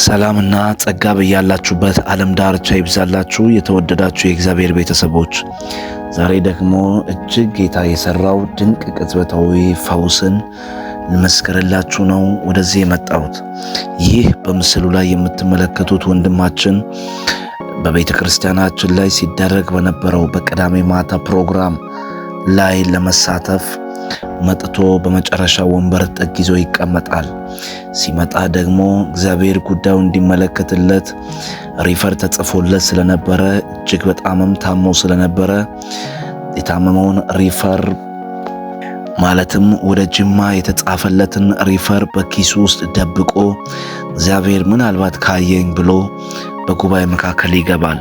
ሰላምና ጸጋ በያላችሁበት ዓለም ዳርቻ ይብዛላችሁ የተወደዳችሁ የእግዚአብሔር ቤተሰቦች። ዛሬ ደግሞ እጅግ ጌታ የሰራው ድንቅ ቅጽበታዊ ፈውስን ልመስክርላችሁ ነው ወደዚህ የመጣሁት። ይህ በምስሉ ላይ የምትመለከቱት ወንድማችን በቤተ ክርስቲያናችን ላይ ሲደረግ በነበረው በቅዳሜ ማታ ፕሮግራም ላይ ለመሳተፍ መጥቶ በመጨረሻ ወንበር ጥግ ይዞ ይቀመጣል። ሲመጣ ደግሞ እግዚአብሔር ጉዳዩ እንዲመለከትለት ሪፈር ተጽፎለት ስለነበረ እጅግ በጣምም ታሞ ስለነበረ የታመመውን ሪፈር ማለትም ወደ ጅማ የተጻፈለትን ሪፈር በኪሱ ውስጥ ደብቆ እግዚአብሔር ምናልባት ካየኝ ብሎ በጉባኤ መካከል ይገባል።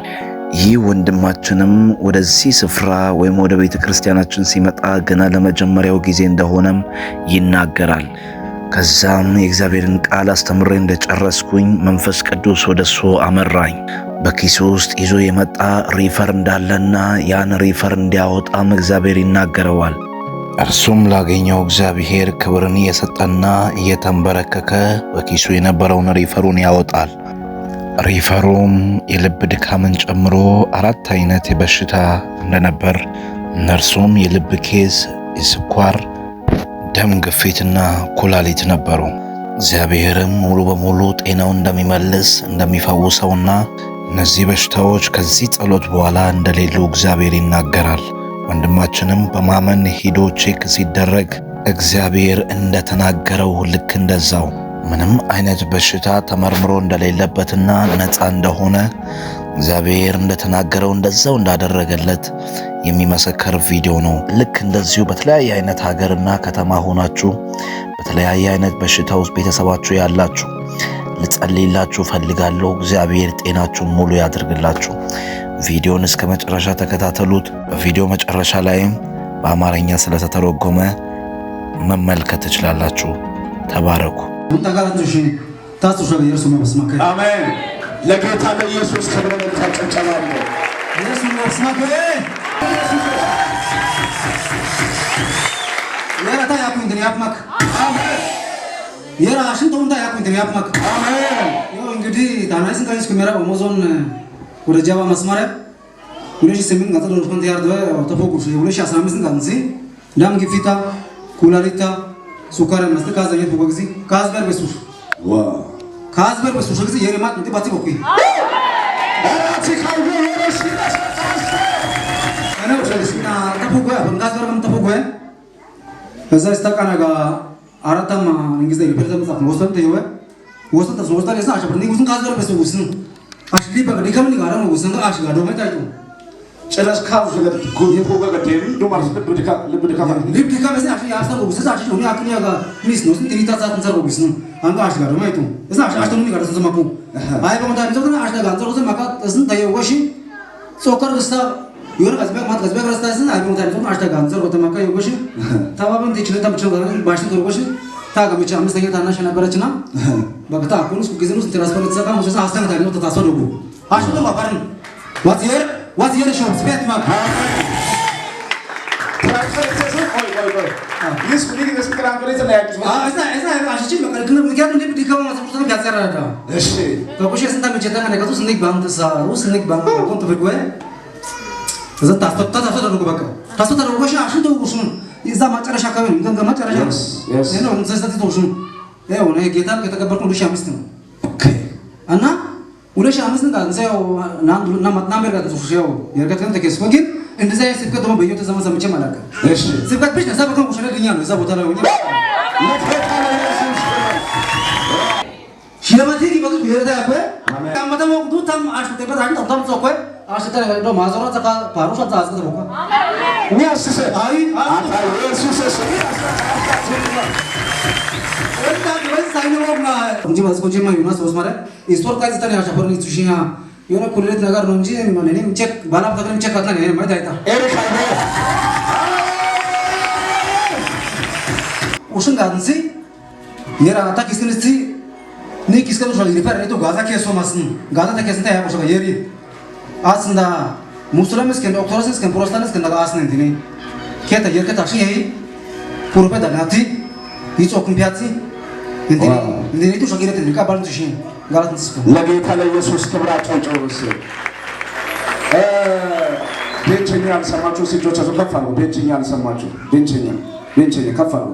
ይህ ወንድማችንም ወደዚህ ስፍራ ወይም ወደ ቤተ ክርስቲያናችን ሲመጣ ገና ለመጀመሪያው ጊዜ እንደሆነም ይናገራል። ከዛም የእግዚአብሔርን ቃል አስተምሬ እንደጨረስኩኝ መንፈስ ቅዱስ ወደሱ አመራኝ። በኪሱ ውስጥ ይዞ የመጣ ሪፈር እንዳለና ያን ሪፈር እንዲያወጣም እግዚአብሔር ይናገረዋል። እርሱም ላገኘው እግዚአብሔር ክብርን እየሰጠና እየተንበረከከ በኪሱ የነበረውን ሪፈሩን ያወጣል። ሪፈሩም የልብ ድካምን ጨምሮ 4 አይነት በሽታ እንደነበር፣ እነርሱም የልብ ኬዝ፣ የስኳር፣ ደም ግፊትና ኩላሊት ነበሩ። እግዚአብሔርም ሙሉ በሙሉ ጤናውን እንደሚመልስ እንደሚፈውሰውና እነዚህ በሽታዎች ከዚህ ጸሎት በኋላ እንደሌሉ እግዚአብሔር ይናገራል። ወንድማችንም በማመን ሄዶ ቼክ ሲደረግ እግዚአብሔር እንደተናገረው ልክ እንደዛው ምንም አይነት በሽታ ተመርምሮ እንደሌለበትና ነፃ እንደሆነ እግዚአብሔር እንደተናገረው እንደዛው እንዳደረገለት የሚመሰከር ቪዲዮ ነው። ልክ እንደዚሁ በተለያየ አይነት ሀገርና ከተማ ሆናችሁ በተለያየ አይነት በሽታ ውስጥ ቤተሰባችሁ ያላችሁ ልጸልይላችሁ ፈልጋለሁ። እግዚአብሔር ጤናችሁን ሙሉ ያድርግላችሁ። ቪዲዮን እስከ መጨረሻ ተከታተሉት። በቪዲዮ መጨረሻ ላይም በአማርኛ ስለተተረጎመ መመልከት ትችላላችሁ። ተባረኩ። አሜን። ለጌታ ለኢየሱስ ክብር ተጨብጨባለ። ኢየሱስ መስማት የራታ ያኩን ደን ያፕማክ አሜን። የራሽን ተውንታ ያኩን ደን ያፕማክ አሜን። ይኸው እንግዲህ ታናይስን ካይስ ከመራ ኦሞዞን ወደ ጃባ መስመሪያ 2008 ጋር ተደርጎ ያርደ ተፎቁሽ 2015 ጋር እንጂ ዳም ግፊታ ኩላሊታ ሱካር መስተካዘኘት በጊዜ ካዝበር በሱሽ ካዝበር በሱሽ ጊዜ የሪማት እንት ባቲ በኩይ አራቲ ካይዶ ወረሽ አና ወሰልስና ተፎቆያ በንጋዝበር ተፎቆያ ከዛ ስታቃናጋ አራታማ እንግሊዝ ሪፕሬዘንት ጻፍ ነው ወሰንተ ይወ ወሰንተ ሶስታ ለሳ አሸብርኒ ጉስን ካዝበር በሱሽ ነው አሽሊ በገዲ ከምን ጋር ነው ወሰንተ አሽጋ ዶመታይቱ ጨረስ ካው ስለብ ጎይ ፎጋ ገደም ዶማርስ ልብ ድካ ማለት አሽ ያሰሩ ወሰዛ አሽ ነው ያክኒያ ጋር ሚስ ነው እንት ሊታዛት እንሰሩ ቢስ ነው አንተ አሽ ጋር ማይቱ እዛ አሽ ነው ጋር ተሰማኩ አይ በመታ ነው አሽ ጋር አንተ ማካ እስን ታየወሽ ሶከር እስታ ይወር አዝበቅ ማት አዝበቅ ረስታስን አይ በመታ ነው አሽ ጋር አንተ ወተማካ ይወሽ ታባበን ትችለታ ብቻ ባሽን ተርቆሽ ታገመቻ አምስተኛ ታናሽ ነበረችና በቅታ አኩንስ ጊዜኑስ ትራንስፈር ተሰካ ወሰዛ አስተንታ ነው ተታሰደጉ አሽ ነው ማባርን What's your show? Spet mak. Yes, we need to speak around for it. Ashi makal kena mungkin ada di kamar masuk sana biasa ada. Yes. Kalau saya sentak mencetak mereka tu senik bang tu rus senik bang aku tu berkuah. Terus tas tu aku bakal. Tas tu aku sih ashi tu usun. Iza macam apa kami? Enggak macam apa? Yes. Ini orang saya tadi tu usun. Orang kita kabar kunci amis tu. Okay. Anak udah syamis nggak, saya nama mereka tuh saya, ya kan kita kesel mungkin, ini saya sibuk sama bayi itu sama macam mana kan? Sibuk bis, saya bukan usaha dunia, saya bukan orang ini. Siapa sih di bagus biar ada apa? Kamu tahu waktu tam asal tempat ada tam sok apa? Asal tempat ada mazorot cakap baru saja asal tempat apa? Ini asal ay, kunci masuk kunci mah Yunus bos mara. Istor kaji tadi asal pernah isusinya. Yuna kulit nagar nunci mana ini cek balap tapi cek katanya ini mana dah itu. Usun kan sih? Nira tak kisah sih. Nih kisah tu soal repair itu Gaza kes somasin. Gaza tak kisah ya bos yeri. Aslında Muslims kan doktorlar kan Protestant kan naga asnen ini. Kita yer kita sih purpe dah nanti. Hiç okun piyatsi እንዴት ነው ሸገረት እንቀባልን ትሽን ጋራት እንስከ ለጌታ ለኢየሱስ ክብር አጨብጭቡ። ቤንቸኛ አልሰማችሁ? እጆቻችሁ ከፍ አድርጉ። ቤንቸኛ አልሰማችሁ? ቤንቸኛ ከፍ አድርጉ።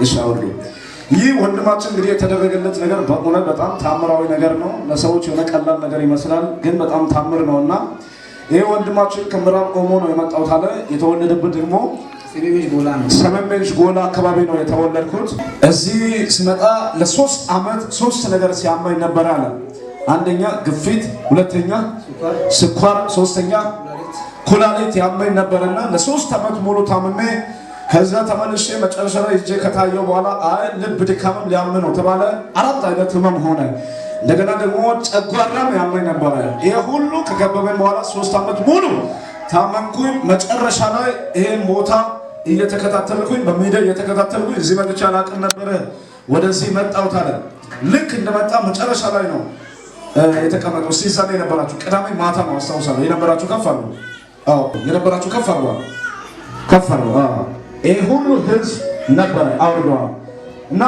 እሺ አውርዱ። ይህ ወንድማችን እንግዲህ የተደረገለት ነገር በእውነት በጣም ታምራዊ ነገር ነው። ለሰዎች የሆነ ቀላል ነገር ይመስላል፣ ግን በጣም ታምር ነውና ይህ ወንድማችን ከምዕራብ ኦሞ ነው የመጣው ታለ። የተወለደበት ደግሞ ሰሜን ቤንች ጎላ አካባቢ ነው የተወለድኩት። እዚህ ስመጣ ለ3 ዓመት 3 ነገር ሲያማኝ ነበር አለ። አንደኛ ግፊት፣ ሁለተኛ ስኳር፣ ሶስተኛ ኩላሊት ያመኝ ነበርና ለ3 ዓመት ሙሉ ታምሜ ከዛ ተመልሼ መጨረሻ ላይ እጄ ከታየው በኋላ አይ ልብ ድካምም ሊያም ነው ተባለ። 4 አይነት ህመም ሆነ። እንደገና ደግሞ ጨጓራም ያመኝ ነበረ። ይሄ ሁሉ ከከበበኝ በኋላ 3 ዓመት ሙሉ ታመምኩኝ። መጨረሻ ላይ ይሄን ቦታ እየተከታተልኩኝ በሚዲያ እየተከታተልኩኝ እዚህ መጥቼ አላውቅም ነበረ። ወደዚህ መጣሁ ታለ። ልክ እንደመጣ መጨረሻ ላይ ነው የተቀመጠው። ሲሳኔ የነበራችሁ ቅዳሜ ማታ ነው አስታውሳለሁ። የነበራችሁ ከፍ አሉ። አዎ የነበራችሁ ከፍ አሉ። ከፍ አሉ። ይሄ ሁሉ ህዝብ ነበረ አውርደዋል። እና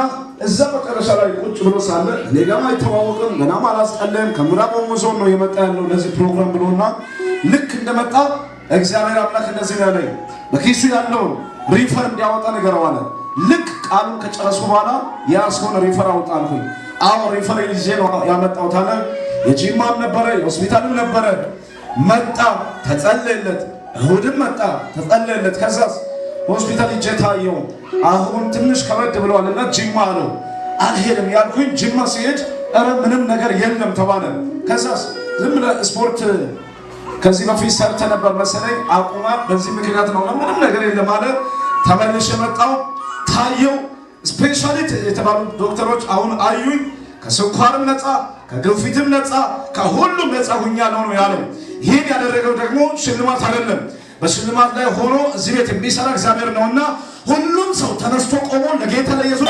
እዛ መጨረሻ ላይ ቁጭ ብሎ ሳለ ሌጋም አይተዋወቅም፣ ገናም አላስጠለም። ከምዕራብ ኦሞ ዞን ነው የመጣ ያለው ለዚህ ፕሮግራም ብሎና ልክ እንደመጣ እግዚአብሔር አምላክ እንደዚህ ነው ያለኝ፣ በኪሱ ያለውን ሪፈር እንዲያወጣ ነገረው አለ። ልክ ቃሉን ከጨረሱ በኋላ ያስሆነ ሪፈር አወጣ አልኩኝ። አዎ ሪፈር ይዤ ነው ያመጣሁት አለ። የጂማም ነበረ የሆስፒታልም ነበረ። መጣ ተጸለየለት። እሁድም መጣ ተጸለየለት። ከዛስ ሆስፒታል እጄ ታየው። አሁን ትንሽ ከበድ ብለዋልና ጂማ አለው። አልሄድም ያልኩኝ ጂማ ሲሄድ ኧረ ምንም ነገር የለም ተባለ። ከዛስ ዝም ብለህ ስፖርት ከዚህ በፊት ሰርተ ነበር መሰለኝ አቁማ፣ በዚህ ምክንያት ነው ምንም ነገር የለም አለ። ተመልሼ መጣሁ። ታየው። ስፔሻሊቲ የተባሉ ዶክተሮች አሁን አዩኝ። ከስኳርም ነፃ፣ ከግፊትም ነፃ፣ ከሁሉም ነፃ ሁኛለሁ ነው ያለው። ይህን ያደረገው ደግሞ ሽልማት አይደለም። በሽልማት ላይ ሆኖ እዚህ ቤት የሚሰራ እግዚአብሔር ነውና ሁሉም ሰው ተነስቶ ቆሞ ለጌታ ለኢየሱስ